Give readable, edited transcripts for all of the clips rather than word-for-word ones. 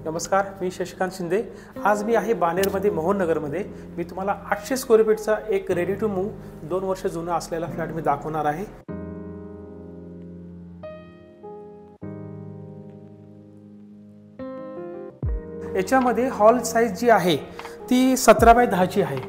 नमस्कार, मी शशिकांत शिंदे। आज मी आहे बानेरमध्ये मोहननगरमध्ये। मी तुम्हाला 800 स्क्वेअर फीटचा एक रेडी टू मूव्ह 2 वर्ष जुना असलेला फ्लॅट मी दाखवणार आहे। याच्यामध्ये हॉल साइज जी आहे ती 17 बाय 10 ची आहे।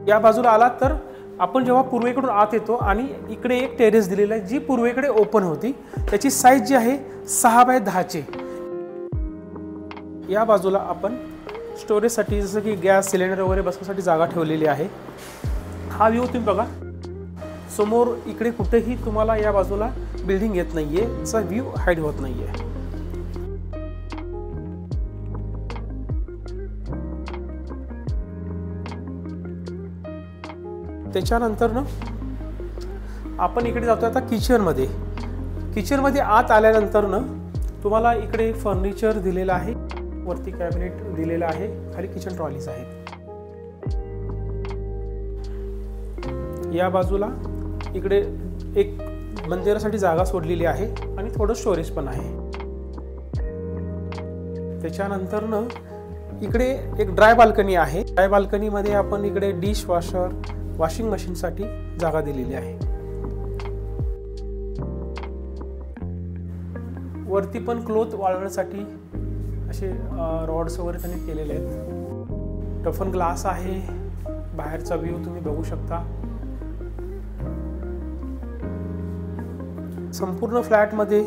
या बाजूला आलात तर आपण जेव्हा पूर्वेकडून आत येतो आणि इकडे एक टेरेस दिलेला आहे जी पूर्वेकडे ओपन होती। त्याची साइज जी आहे 6 बाय 10 ची। या बाजूला आपण स्टोरेजसाठी जसं की गॅस सिलेंडर वगैरे बसण्यासाठी जागा ठेवलेली आहे। हा व्ह्यू तुम्ही बघा, समोर इकडे कुठेही तुम्हाला या बाजूला बिल्डिंग येत नाहीये, चा व्ह्यू हाईड होत नाहीये। त्याच्यानंतर ना आपण इकडे जातो आता किचनमध्ये। किचनमध्ये आत आल्यानंतर ना तुम्हाला इकडे फर्निचर दिलेलं आहे, वरती कॅबिनेट दिलेला आहे, खाली किचन ट्रॉलीज आहेत। या बाजूला इकडे एक मंदिरासाठी जागा सोडलेली आहे आणि थोडं स्टोरेज पण आहे। त्याच्यानंतर ना इकडे एक ड्राय बाल्कनी आहे। ड्राय बाल्कनीमध्ये आपण इकडे डिश वॉशर, वॉशिंग मशीनसाठी जागा दिलेली आहे। वरती पण क्लोथ वाळवण्यासाठी असे रॉड्स वगैरे त्यांनी केलेले आहेत। टफन ग्लास आहे, बाहेरचा व्ह्यू तुम्ही बघू शकता। संपूर्ण फ्लॅटमध्ये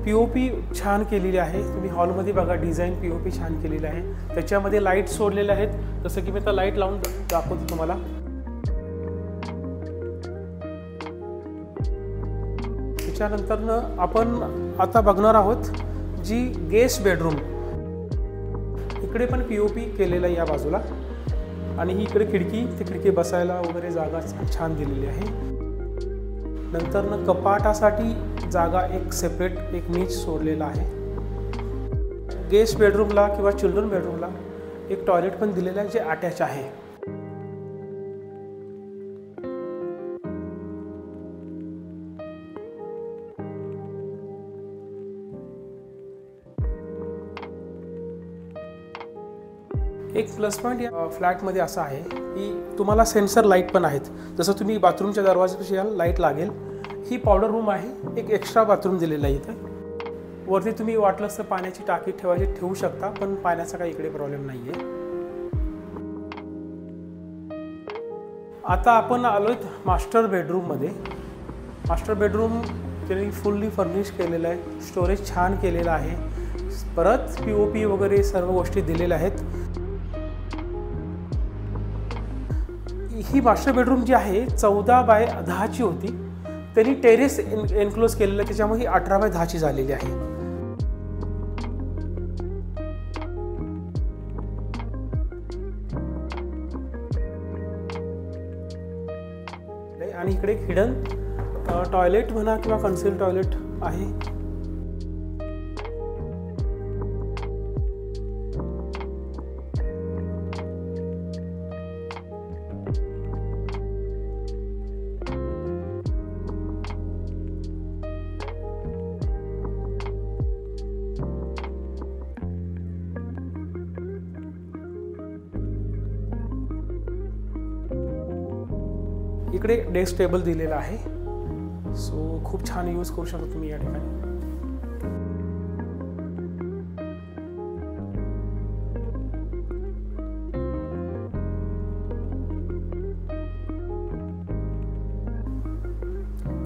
पीओपी छान केलेली आहे। तुम्ही हॉलमध्ये बघा, डिझाईन पीओपी छान केलेली आहे। त्याच्यामध्ये लाईट सोडलेले आहेत, जसं की मी आता लाईट लावून दाखवतो तुम्हाला। त्याच्यानंतर आपण आता बघणार आहोत जी गेस्ट बेडरूम। इकडे पण पीओपी केलेला आहे या बाजूला आणि ही इकडे खिडकी, ती खिडकी बसायला वगैरे जागा छान दिलेली आहे। नंतर कपाटासाठी जागा एक सेपरेट एक नीच सोडलेला आहे। गेस्ट बेडरूमला किंवा चिल्ड्रन बेडरूमला एक टॉयलेट पण दिलेला आहे जे अटॅच आहे। एक प्लस पॉइंट या फ्लॅटमध्ये असा आहे की तुम्हाला सेन्सर लाईट पण आहेत। जसं तुम्ही बाथरूमच्या दरवाजापाशी याल, लाईट लागेल। ही पावडर रूम आहे, एक एक्स्ट्रा बाथरूम दिलेला आहे इथे। वरती तुम्ही वाटलंच तर पाण्याची टाकी ठेवू शकता, पण पाण्याचा काही इकडे प्रॉब्लेम नाहीये। आता आपण आलोय मास्टर बेडरूममध्ये। मास्टर बेडरूम त्यांनी फुल्ली फर्निश केलेलं आहे, स्टोरेज छान केलेलं आहे, परत पीओपी वगैरे सर्व गोष्टी दिलेल्या आहेत। ही मास्टर बेडरूम जी आहे 14 बाय 10 ची होती, त्यांनी टेरेस एनक्लोज केलेलं, त्याच्यामुळे ही 18 बाय 10 ची झालेली आहे। आणि इकडे हिडन टॉयलेट म्हणा किंवा कन्सील टॉयलेट आहे। इकडे डेस्क टेबल दिलेला आहे, सो खूप छान यूज करू शकता तुम्ही या ठिकाणी।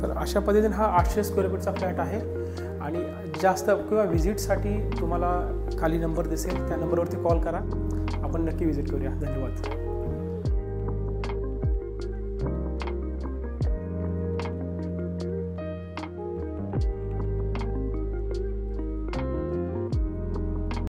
तर अशा पद्धतीने हा 800 स्क्वेअर फीटचा फ्लॅट आहे आणि जास्त किंवा व्हिजिटसाठी तुम्हाला खाली नंबर दिसेल, त्या नंबरवरती कॉल करा, आपण नक्की व्हिजिट करूया। धन्यवाद।